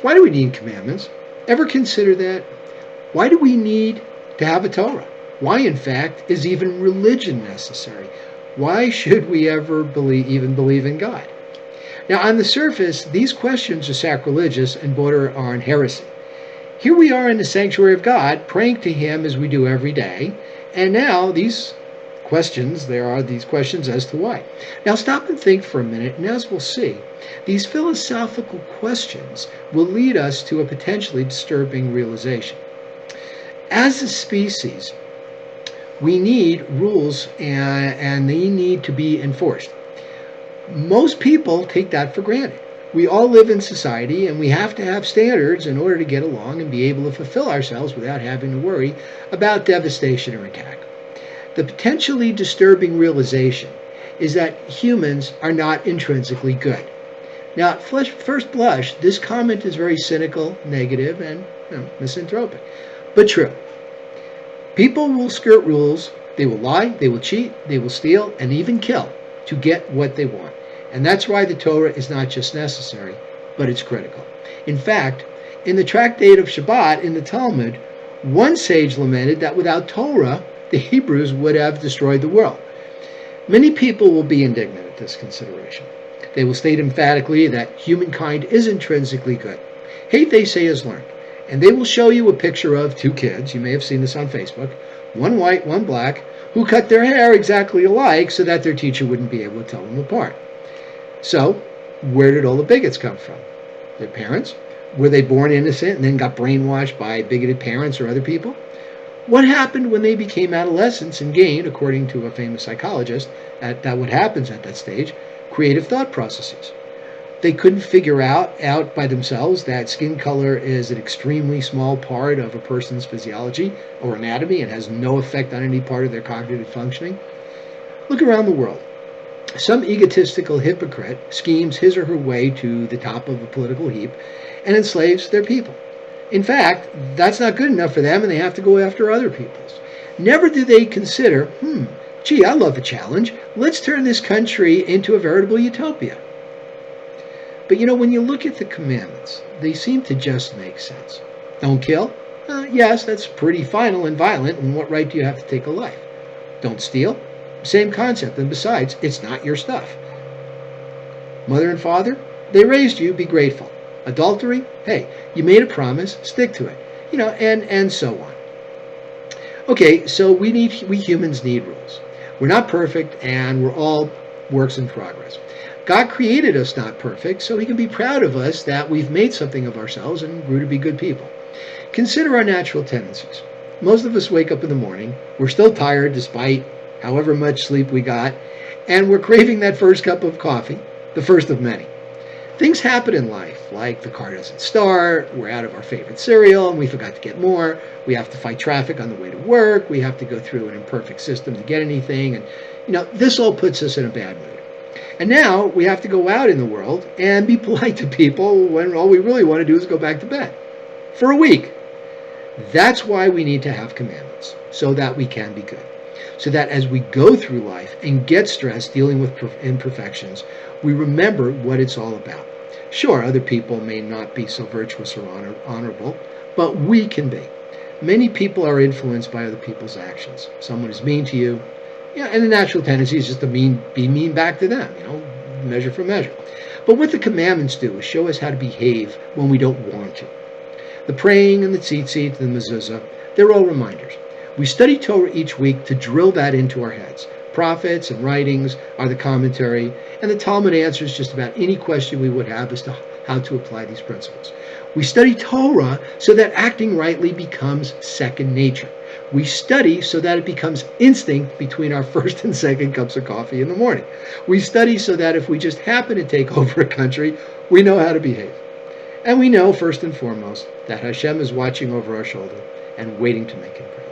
Why do we need commandments? Ever consider that? Why do we need to have a Torah? Why, in fact, is even religion necessary? Why should we ever even believe in God? Now, on the surface, these questions are sacrilegious and border on heresy. Here we are in the sanctuary of God, praying to Him as we do every day, and now there are these questions as to why. Now stop and think for a minute, and as we'll see, these philosophical questions will lead us to a potentially disturbing realization. As a species, we need rules and they need to be enforced. Most people take that for granted. We all live in society and we have to have standards in order to get along and be able to fulfill ourselves without having to worry about devastation or attack. The potentially disturbing realization is that humans are not intrinsically good. Now, at first blush, this comment is very cynical, negative, and misanthropic, but true. People will skirt rules, they will lie, they will cheat, they will steal, and even kill to get what they want. And that's why the Torah is not just necessary, but it's critical. In fact, in the tractate of Shabbat in the Talmud, one sage lamented that without Torah, the Hebrews would have destroyed the world. Many people will be indignant at this consideration. They will state emphatically that humankind is intrinsically good. Hate, they say, is learned. And they will show you a picture of two kids, you may have seen this on Facebook, one white, one black, who cut their hair exactly alike so that their teacher wouldn't be able to tell them apart. So, where did all the bigots come from? Their parents? Were they born innocent and then got brainwashed by bigoted parents or other people? What happened when they became adolescents and gained, according to a famous psychologist, that what happens at that stage, creative thought processes? They couldn't figure out by themselves that skin color is an extremely small part of a person's physiology or anatomy and has no effect on any part of their cognitive functioning. Look around the world. Some egotistical hypocrite schemes his or her way to the top of a political heap and enslaves their people. In fact, that's not good enough for them and they have to go after other people's. Never do they consider, gee, I love a challenge. Let's turn this country into a veritable utopia. But when you look at the commandments, they seem to just make sense. Don't kill? Yes, that's pretty final and violent, and what right do you have to take a life? Don't steal? Same concept, and besides, it's not your stuff. Mother and father, they raised you, be grateful. Adultery? Hey, you made a promise, stick to it. And so on. Okay, so we humans need rules. We're not perfect, and we're all works in progress. God created us not perfect, so He can be proud of us that we've made something of ourselves and grew to be good people. Consider our natural tendencies. Most of us wake up in the morning, we're still tired despite however much sleep we got, and we're craving that first cup of coffee, the first of many. Things happen in life, like the car doesn't start, we're out of our favorite cereal, and we forgot to get more, we have to fight traffic on the way to work, we have to go through an imperfect system to get anything, and this all puts us in a bad mood. And now we have to go out in the world and be polite to people when all we really want to do is go back to bed for a week. That's why we need to have commandments, so that we can be good. So that as we go through life and get stressed dealing with imperfections, we remember what it's all about. Sure, other people may not be so virtuous or honorable, but we can be. Many people are influenced by other people's actions. Someone is mean to you, and the natural tendency is just to be mean back to them, measure for measure. But what the commandments do is show us how to behave when we don't want to. The praying and the tzitzit and the mezuzah, they're all reminders. We study Torah each week to drill that into our heads. Prophets and writings are the commentary, and the Talmud answers just about any question we would have as to how to apply these principles. We study Torah so that acting rightly becomes second nature. We study so that it becomes instinct between our first and second cups of coffee in the morning. We study so that if we just happen to take over a country, we know how to behave. And we know, first and foremost, that Hashem is watching over our shoulder and waiting to make Him great.